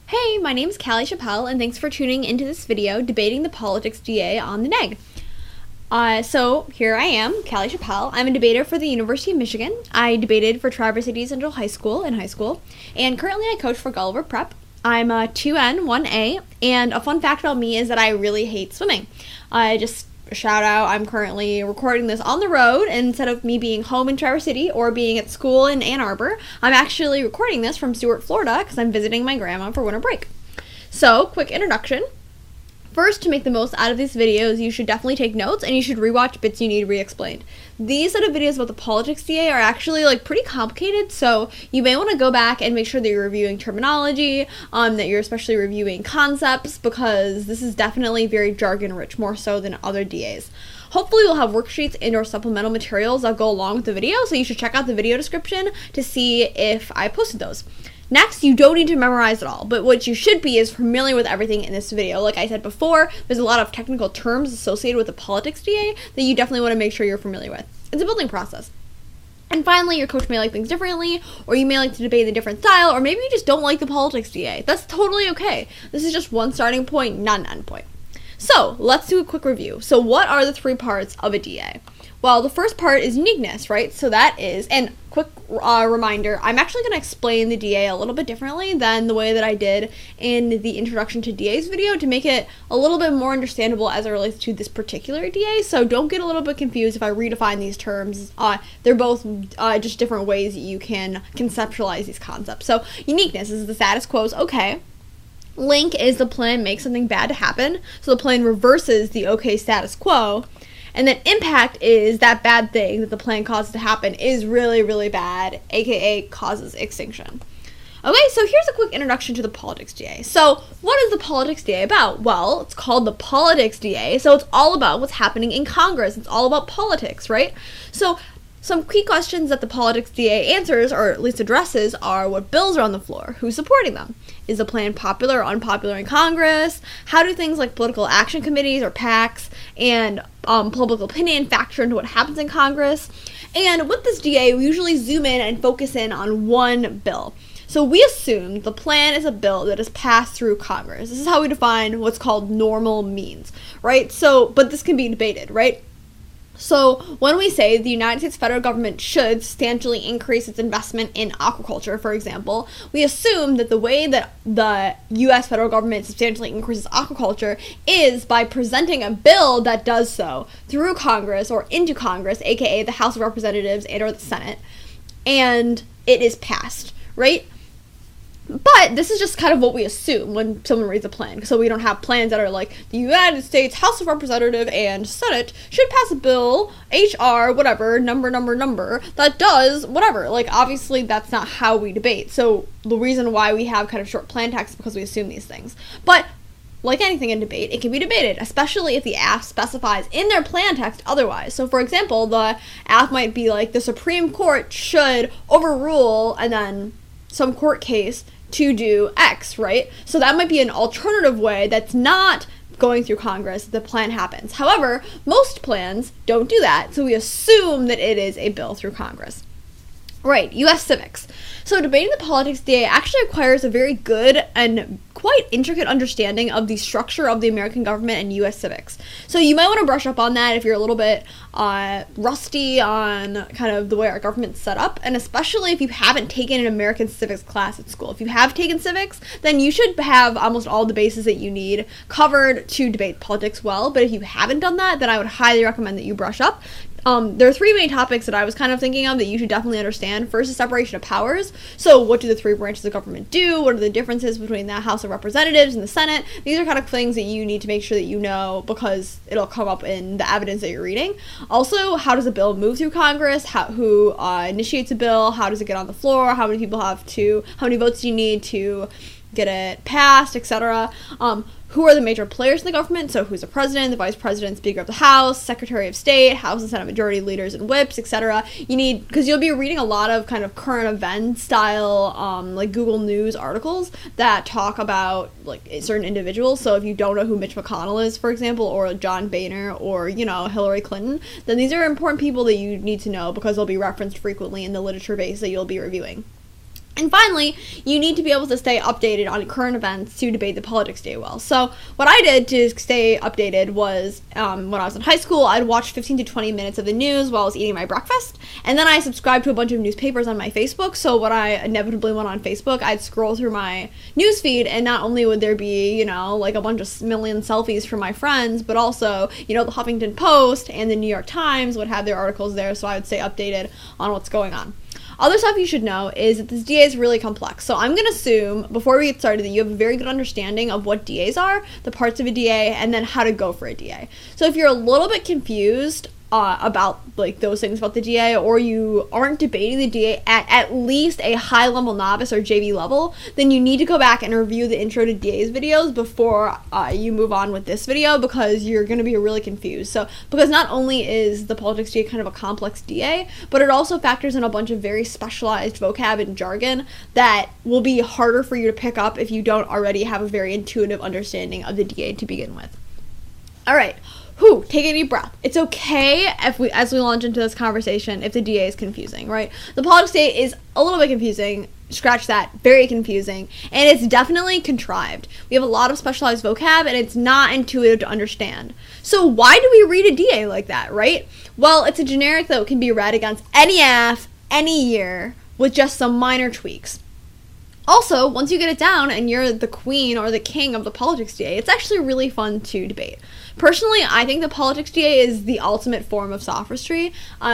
Hey, my name's Callie Chappelle, and thanks for tuning into this video debating the politics DA on the neg. So here I am, Callie Chappelle. I'm a debater for the University of Michigan. I debated for Traverse City Central High School in high school, and currently I coach for Gulliver Prep. I'm a 2N, 1A, and a fun fact about me is that I really hate swimming. Just a shout out, I'm currently recording this on the road, and instead of me being home in Traverse City or being at school in Ann Arbor, I'm actually recording this from Stuart, Florida, because I'm visiting my grandma for winter break. So, quick introduction. First, to make the most out of these videos, you should definitely take notes, and you should rewatch bits you need re-explained. These set of videos about the politics DA are actually pretty complicated, so you may want to go back and make sure that you're reviewing terminology, that you're especially reviewing concepts, because this is definitely very jargon-rich, more so than other DAs. Hopefully we'll have worksheets and or supplemental materials that go along with the video, so you should check out the video description to see if I posted those. Next, you don't need to memorize it all, but what you should be is familiar with everything in this video. Like I said before, there's a lot of technical terms associated with the politics DA that you definitely want to make sure you're familiar with. It's a building process. And finally, your coach may like things differently, or you may like to debate in a different style, or maybe you just don't like the politics DA. That's totally okay. This is just one starting point, not an end point. So, let's do a quick review. So what are the three parts of a DA? Well, the first part is uniqueness, right? So that is, and quick reminder, I'm actually going to explain the DA a little bit differently than the way that I did in the introduction to DA's video to make it a little bit more understandable as it relates to this particular DA. So don't get a little bit confused if I redefine these terms. They're both just different ways that you can conceptualize these concepts. So uniqueness is the status quo is okay. Link is the plan makes something bad to happen. So the plan reverses the okay status quo. And then impact is that bad thing that the plan causes to happen is really, really bad, aka causes extinction. Okay, so here's a quick introduction to the politics DA. So what is the politics DA about? Well, it's called the politics DA, so it's all about what's happening in Congress. It's all about politics, right? So some key questions that the politics DA answers, or at least addresses, are what bills are on the floor, who's supporting them, is the plan popular or unpopular in Congress, how do things like political action committees or PACs and public opinion factor into what happens in Congress. And with this DA, we usually zoom in and focus in on one bill. So we assume the plan is a bill that is passed through Congress. This is how we define what's called normal means, right? So, but this can be debated, right? So when we say the United States federal government should substantially increase its investment in aquaculture, for example, we assume that the way that the U.S. federal government substantially increases aquaculture is by presenting a bill that does so through Congress or into Congress, aka the House of Representatives and or the Senate, and it is passed, right? But this is just kind of what we assume when someone reads a plan. So we don't have plans that are like, the United States House of Representatives and Senate should pass a bill, HR, whatever, number, that does whatever. Obviously, that's not how we debate. So the reason why we have kind of short plan text is because we assume these things. But like anything in debate, it can be debated, especially if the AF specifies in their plan text otherwise. So for example, the AF might be like, the Supreme Court should overrule, and then some court case to do X, right? So that might be an alternative way that's not going through Congress. The plan happens. However, most plans don't do that, so we assume that it is a bill through Congress. Right, U.S. Civics. So debating the politics DA actually requires a very good and quite intricate understanding of the structure of the American government and U.S. civics. So you might want to brush up on that if you're a little bit rusty on kind of the way our government's set up, and especially if you haven't taken an American civics class at school. If you have taken civics, then you should have almost all the bases that you need covered to debate politics well, but if you haven't done that, then I would highly recommend that you brush up. There are three main topics that I was kind of thinking of that you should definitely understand. First is separation of powers. So what do the three branches of government do? What are the differences between the House of Representatives and the Senate? These are kind of things that you need to make sure that you know because it'll come up in the evidence that you're reading. Also, how does a bill move through Congress? Who initiates a bill? How does it get on the floor? How many votes do you need to get it passed, etc.? Who are the major players in the government? So who's the president, the vice president, speaker of the House, secretary of state, House and Senate majority leaders and whips, etc. You need, because you'll be reading a lot of kind of current event style, like Google News articles that talk about like certain individuals. So if you don't know who Mitch McConnell is, for example, or John Boehner, or, you know, Hillary Clinton, then these are important people that you need to know because they'll be referenced frequently in the literature base that you'll be reviewing. And finally, you need to be able to stay updated on current events to debate the politics day well. So what I did to stay updated was, when I was in high school, I'd watch 15 to 20 minutes of the news while I was eating my breakfast. And then I subscribed to a bunch of newspapers on my Facebook. So when I inevitably went on Facebook, I'd scroll through my news feed, and not only would there be, like a bunch of million selfies from my friends, but also, the Huffington Post and the New York Times would have their articles there, so I would stay updated on what's going on. Other stuff you should know is that this DA is really complex. So I'm going to assume, before we get started, that you have a very good understanding of what DAs are, the parts of a DA, and then how to go for a DA. So if you're a little bit confused about those things about the DA, or you aren't debating the DA at least a high level novice or JV level, then you need to go back and review the intro to DAs videos before you move on with this video, because you're going to be really confused. So because not only is the politics DA kind of a complex DA, but it also factors in a bunch of very specialized vocab and jargon that will be harder for you to pick up if you don't already have a very intuitive understanding of the DA to begin with. All right. Take a deep breath. It's okay as we launch into this conversation if the DA is confusing, right? The politics DA is a little bit confusing. Scratch that. Very confusing. And it's definitely contrived. We have a lot of specialized vocab, and it's not intuitive to understand. So why do we read a DA like that, right? Well, it's a generic that can be read against any AF, any year, with just some minor tweaks. Also, once you get it down and you're the queen or the king of the politics DA, it's actually really fun to debate. Personally, I think the politics DA is the ultimate form of sophistry,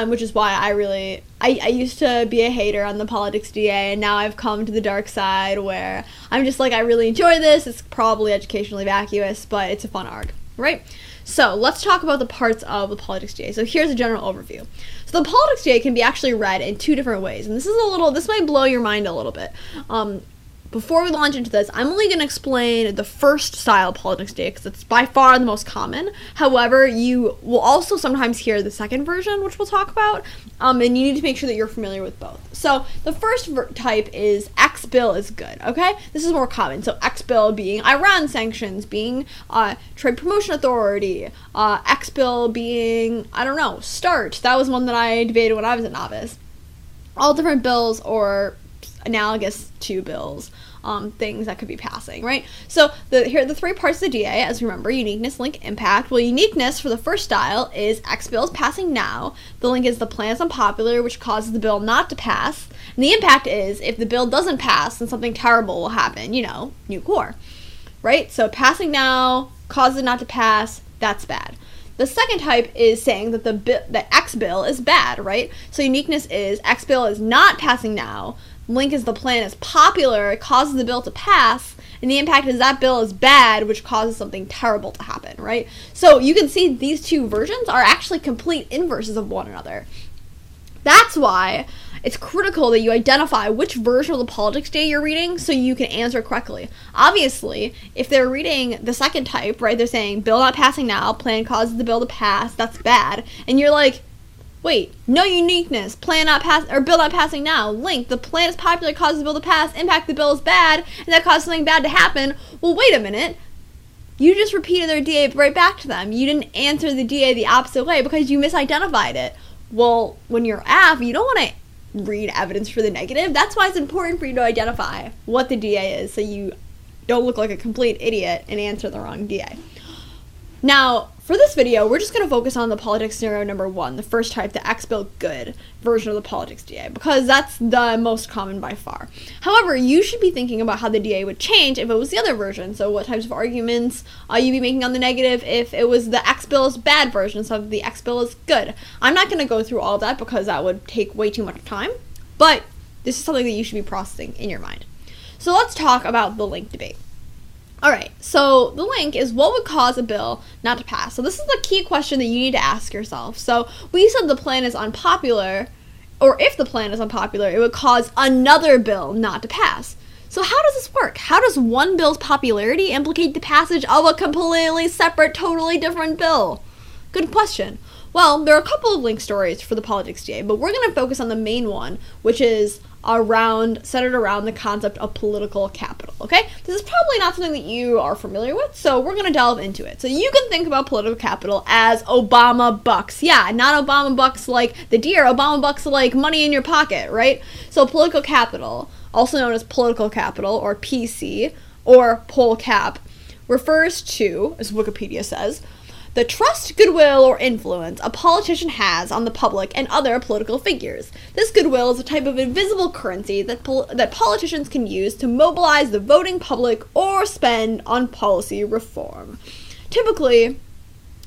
which is why I used to be a hater on the politics DA, and now I've come to the dark side where I'm just I really enjoy this. It's probably educationally vacuous, but it's a fun arc, right? So let's talk about the parts of the politics DA. So here's a general overview. So the politics DA can be actually read in two different ways, and this might blow your mind a little bit. Before we launch into this, I'm only going to explain the first style of politics DA because it's by far the most common. However, you will also sometimes hear the second version, which we'll talk about, and you need to make sure that you're familiar with both. So the first type is X bill is good, okay? This is more common. So X bill being Iran sanctions, being Trade Promotion Authority, X bill being, START. That was one that I debated when I was a novice. All different bills or analogous to bills, things that could be passing, right? So here are the three parts of the DA, as you remember: uniqueness, link, impact. Well, uniqueness for the first style is X bill is passing now. The link is the plan is unpopular, which causes the bill not to pass. And the impact is if the bill doesn't pass, then something terrible will happen, nuke war, right? So passing now causes it not to pass, that's bad. The second type is saying that the X bill is bad, right? So uniqueness is X bill is not passing now. Link is the plan is popular, it causes the bill to pass, and the impact is that bill is bad, which causes something terrible to happen, right? So you can see these two versions are actually complete inverses of one another. That's why it's critical that you identify which version of the politics DA you're reading so you can answer correctly. Obviously, if they're reading the second type, right, they're saying bill not passing now, plan causes the bill to pass, that's bad, and you're like, wait, no uniqueness, plan not pass, or bill not passing now, link, the plan is popular, causes the bill to pass, impact, the bill is bad, and that causes something bad to happen. Well, wait a minute. You just repeated their DA right back to them. You didn't answer the DA the opposite way because you misidentified it. Well, when you're AF, you don't want to read evidence for the negative. That's why it's important for you to identify what the DA is so you don't look like a complete idiot and answer the wrong DA. Now, for this video, we're just going to focus on the politics scenario number one, the first type, the X bill good version of the politics DA, because that's the most common by far. However, you should be thinking about how the DA would change if it was the other version. So what types of arguments you'd be making on the negative if it was the X bill is bad version, so the X bill is good. I'm not going to go through all of that because that would take way too much time, but this is something that you should be processing in your mind. So let's talk about the link debate. Alright, so the link is what would cause a bill not to pass. So this is the key question that you need to ask yourself. So we said the plan is unpopular, or if the plan is unpopular, it would cause another bill not to pass. So how does this work? How does one bill's popularity implicate the passage of a completely separate, totally different bill? Good question. Well, there are a couple of link stories for the politics DA, but we're going to focus on the main one, which is centered around the concept of political capital, okay? This is probably not something that you are familiar with, so we're going to delve into it. So you can think about political capital as Obama bucks. Yeah, not Obama bucks like the deer, Obama bucks like money in your pocket, right? So political capital also known as political capital, or PC, or poll cap, refers to, as Wikipedia says, the trust, goodwill, or influence a politician has on the public and other political figures. This goodwill is a type of invisible currency that politicians can use to mobilize the voting public or spend on policy reform. Typically,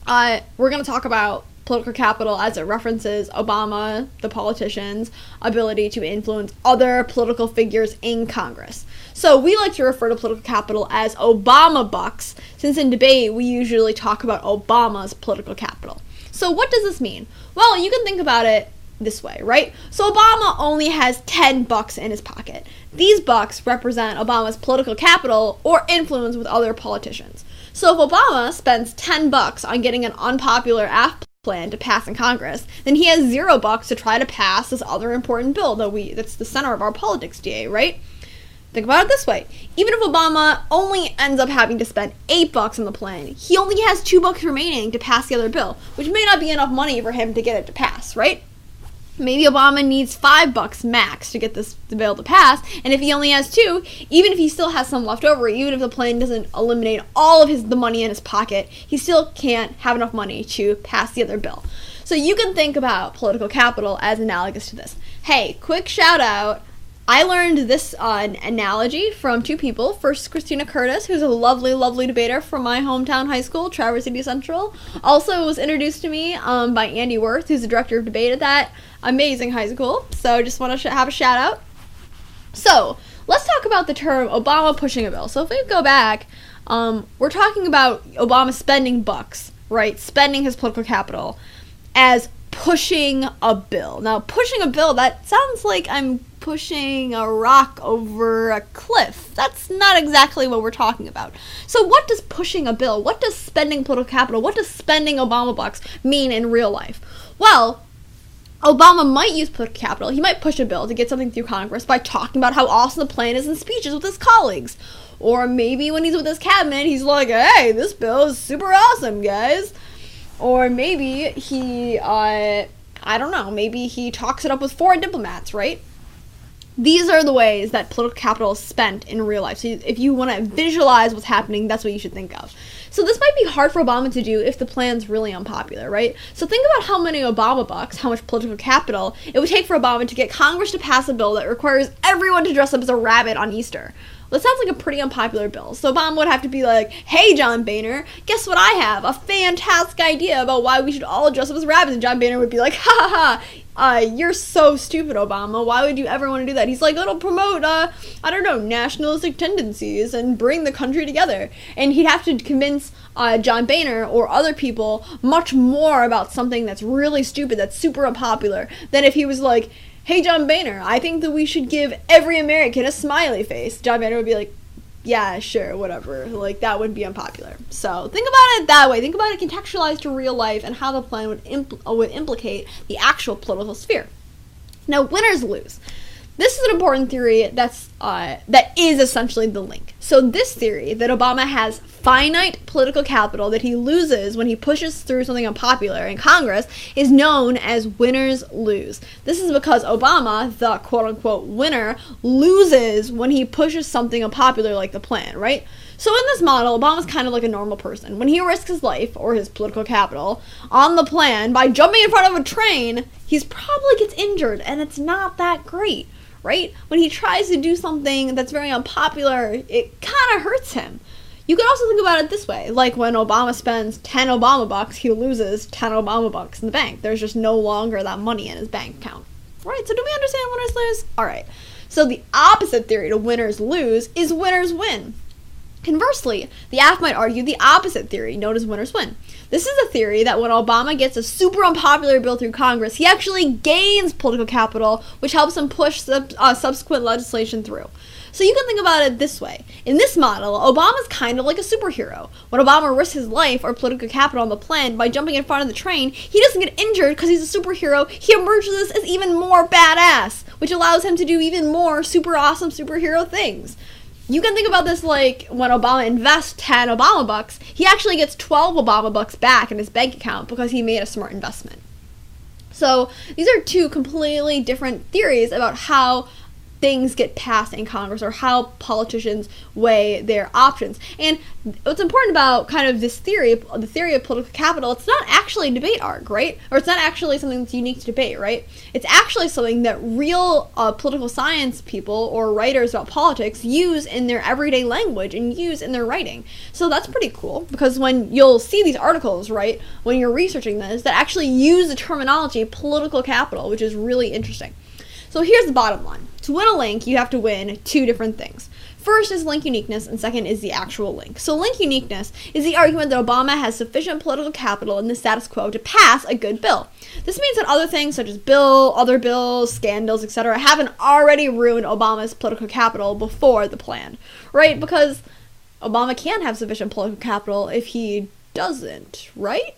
we're going to talk about political capital as it references Obama, the politician's ability to influence other political figures in Congress. So we like to refer to political capital as Obama bucks, since in debate we usually talk about Obama's political capital. So what does this mean? Well, you can think about it this way, right? So Obama only has 10 bucks in his pocket. These bucks represent Obama's political capital or influence with other politicians. So if Obama spends 10 bucks on getting an unpopular AF plan to pass in Congress, then he has $0 to try to pass this other important bill that's the center of our politics DA, right? Think about it this way. Even if Obama only ends up having to spend $8 on the plan, he only has $2 remaining to pass the other bill, which may not be enough money for him to get it to pass, right? Maybe Obama needs $5 max to get the bill to pass, and if he only has 2, even if he still has some left over, even if the plan doesn't eliminate all of the money in his pocket, he still can't have enough money to pass the other bill. So you can think about political capital as analogous to this. Hey, quick shout out. I learned this analogy from 2 people. First, Christina Curtis, who's a lovely, lovely debater from my hometown high school, Traverse City Central. Also, it was introduced to me by Andy Worth, who's the director of debate at that amazing high school. So just want to have a shout out. So let's talk about the term Obama pushing a bill. So if we go back, we're talking about Obama spending bucks, right? Spending his political capital as pushing a bill. Now, pushing a bill, that sounds like I'm pushing a rock over a cliff. That's not exactly what we're talking about. So what does pushing a bill, what does spending political capital, what does spending Obama bucks mean in real life? Well, Obama might use political capital. He might push a bill to get something through Congress by talking about how awesome the plan is in speeches with his colleagues. Or maybe when he's with his cabinet, he's like, hey, this bill is super awesome, guys. Or maybe he, maybe he talks it up with foreign diplomats, right? These are the ways that political capital is spent in real life. So if you want to visualize what's happening, that's what you should think of. So this might be hard for Obama to do if the plan's really unpopular, right? So think about how many Obama bucks, how much political capital it would take for Obama to get Congress to pass a bill that requires everyone to dress up as a rabbit on Easter. That sounds like a pretty unpopular bill. So Obama would have to be like, hey, John Boehner, guess what I have? A fantastic idea about why we should all dress up as rabbits. And John Boehner would be like, ha ha ha, you're so stupid, Obama. Why would you ever want to do that? He's like, it'll promote, nationalistic tendencies and bring the country together. And he'd have to convince John Boehner or other people much more about something that's really stupid, that's super unpopular, than if he was like, hey, John Boehner, I think that we should give every American a smiley face. John Boehner would be like, yeah, sure, whatever. Like, that would be unpopular. So think about it that way. Think about it contextualized to real life and how the plan would implicate the actual political sphere. Now, winners lose. This is an important theory that is essentially the link. So this theory that Obama has finite political capital that he loses when he pushes through something unpopular in Congress is known as winners lose. This is because Obama, the quote-unquote winner, loses when he pushes something unpopular like the plan, right? So in this model, Obama's kind of like a normal person. When he risks his life, or his political capital, on the plan by jumping in front of a train, he probably gets injured, and it's not that great. Right? When he tries to do something that's very unpopular, it kind of hurts him. You can also think about it this way. Like when Obama spends 10 Obama bucks, he loses 10 Obama bucks in the bank. There's just no longer that money in his bank account. Right? So do we understand winners lose? Alright. So the opposite theory to winners lose is winners win. Conversely, the AF might argue the opposite theory, known as winners win. This is a theory that when Obama gets a super unpopular bill through Congress, he actually gains political capital, which helps him push subsequent legislation through. So you can think about it this way. In this model, Obama's kind of like a superhero. When Obama risks his life or political capital on the plan by jumping in front of the train, he doesn't get injured because he's a superhero. He emerges as even more badass, which allows him to do even more super awesome superhero things. You can think about this like when Obama invests 10 Obama bucks, he actually gets 12 Obama bucks back in his bank account because he made a smart investment. So these are 2 completely different theories about how things get passed in Congress or how politicians weigh their options. And what's important about kind of this theory, the theory of political capital, it's not actually a debate arc, right? Or it's not actually something that's unique to debate, right? It's actually something that real political science people or writers about politics use in their everyday language and use in their writing. So that's pretty cool, because when you'll see these articles, right, when you're researching this, that actually use the terminology political capital, which is really interesting. So here's the bottom line. To win a link, you have to win two different things. First is link uniqueness, and second is the actual link. So link uniqueness is the argument that Obama has sufficient political capital in the status quo to pass a good bill. This means that other things such as other bills, scandals, etc. haven't already ruined Obama's political capital before the plan, right? Because Obama can't have sufficient political capital if he doesn't, right?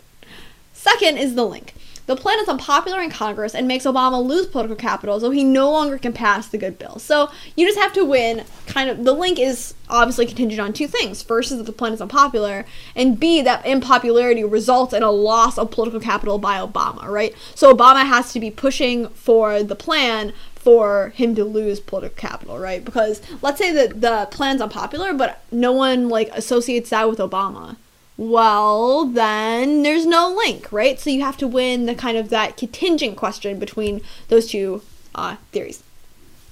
Second is the link. The plan is unpopular in Congress and makes Obama lose political capital, so he no longer can pass the good bill. So you just have to win. The link is obviously contingent on two things. First is that the plan is unpopular, and B, that impopularity results in a loss of political capital by Obama, right? So Obama has to be pushing for the plan for him to lose political capital, right? Because let's say that the plan's unpopular, but no one associates that with Obama. Well, then there's no link, right? So you have to win the kind of that contingent question between those two theories.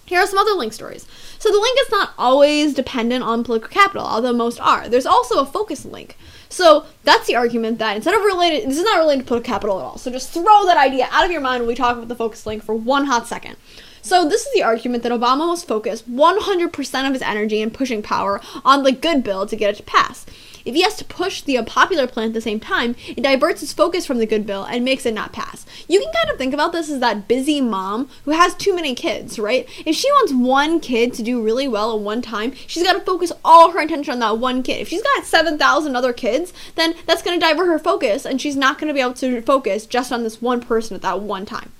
Here are some other link stories. So the link is not always dependent on political capital, although most are. There's also a focus link. So that's the argument that this is not related to political capital at all. So just throw that idea out of your mind when we talk about the focus link for one hot second. So this is the argument that Obama must focus 100% of his energy and pushing power on the good bill to get it to pass. If he has to push the unpopular plan at the same time, it diverts his focus from the good bill and makes it not pass. You can kind of think about this as that busy mom who has too many kids, right? If she wants one kid to do really well at one time, she's got to focus all her attention on that one kid. If she's got 7,000 other kids, then that's going to divert her focus, and she's not going to be able to focus just on this one person at that one time.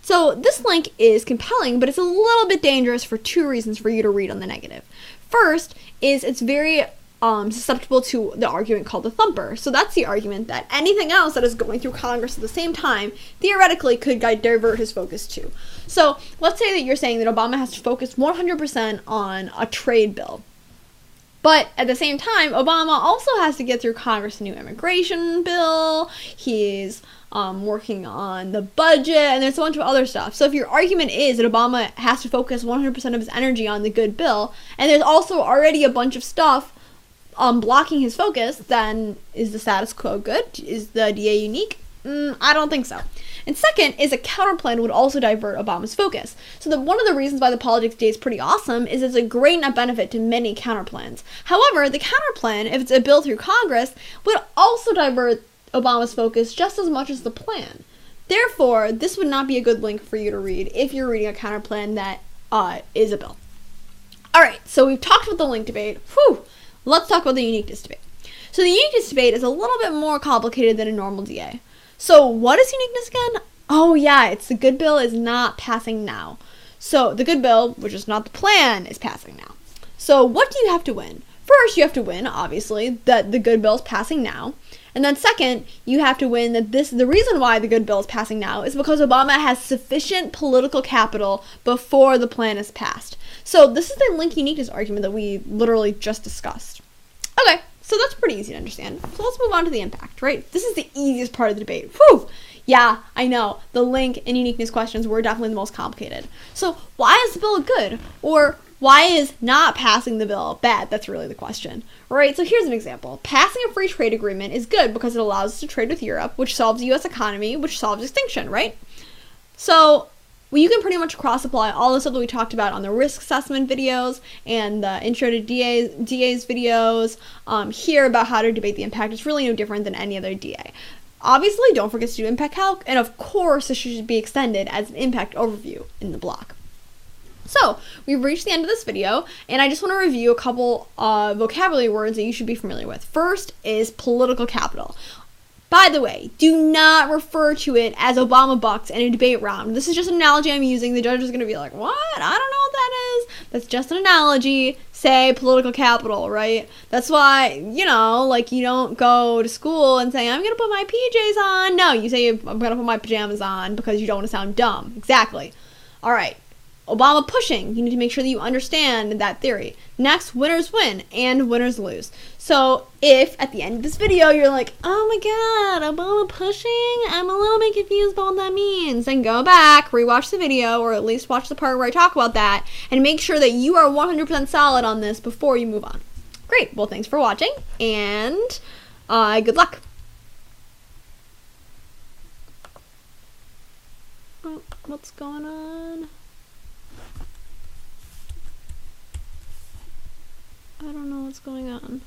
So this link is compelling, but it's a little bit dangerous for two reasons for you to read on the negative. First is it's very susceptible to the argument called the thumper. So that's the argument that anything else that is going through Congress at the same time theoretically could divert his focus too. So let's say that you're saying that Obama has to focus 100% on a trade bill. But at the same time, Obama also has to get through Congress' new immigration bill. He's working on the budget, and there's a bunch of other stuff. So if your argument is that Obama has to focus 100% of his energy on the good bill, and there's also already a bunch of stuff blocking his focus, then is the status quo good? Is the DA unique? I don't think so. And second is a counterplan would also divert Obama's focus. So one of the reasons why the politics DA is pretty awesome is it's a great net benefit to many counterplans. However, the counterplan, if it's a bill through Congress, would also divert Obama's focus just as much as the plan. Therefore, this would not be a good link for you to read if you're reading a counterplan that is a bill. Alright, so we've talked about the link debate. Let's talk about the uniqueness debate. So the uniqueness debate is a little bit more complicated than a normal DA. So what is uniqueness again? Oh yeah, it's the good bill is not passing now. So the good bill, which is not the plan, is passing now. So what do you have to win? First, you have to win, obviously, that the good bill is passing now. And then second, you have to win that the reason why the good bill is passing now is because Obama has sufficient political capital before the plan is passed. So this is the link uniqueness argument that we literally just discussed. Okay, so that's pretty easy to understand. So let's move on to the impact, right? This is the easiest part of the debate. Yeah, I know. The link and uniqueness questions were definitely the most complicated. So why is the bill good? Or why is not passing the bill bad? That's really the question, right? So here's an example. Passing a free trade agreement is good because it allows us to trade with Europe, which solves the U.S. economy, which solves extinction, right? So you can pretty much cross-apply all the stuff that we talked about on the risk assessment videos and the intro to DA's videos here about how to debate the impact. It's really no different than any other DA. Obviously, don't forget to do impact calc, and of course, this should be extended as an impact overview in the block. So, we've reached the end of this video, and I just want to review a couple vocabulary words that you should be familiar with. First is political capital. By the way, do not refer to it as Obama bucks in a debate round. This is just an analogy I'm using. The judge is going to be like, what? I don't know what that is. That's just an analogy. Say political capital, right? That's why, you don't go to school and say, I'm going to put my PJs on. No, you say, I'm going to put my pajamas on because you don't want to sound dumb. Exactly. All right. Obama pushing. You need to make sure that you understand that theory. Next, winners win and winners lose. So if at the end of this video you're like, oh my god, Obama pushing? I'm a little bit confused about what that means. Then go back, rewatch the video, or at least watch the part where I talk about that, and make sure that you are 100% solid on this before you move on. Great. Well, thanks for watching, and good luck. Oh, what's going on? I don't know what's going on.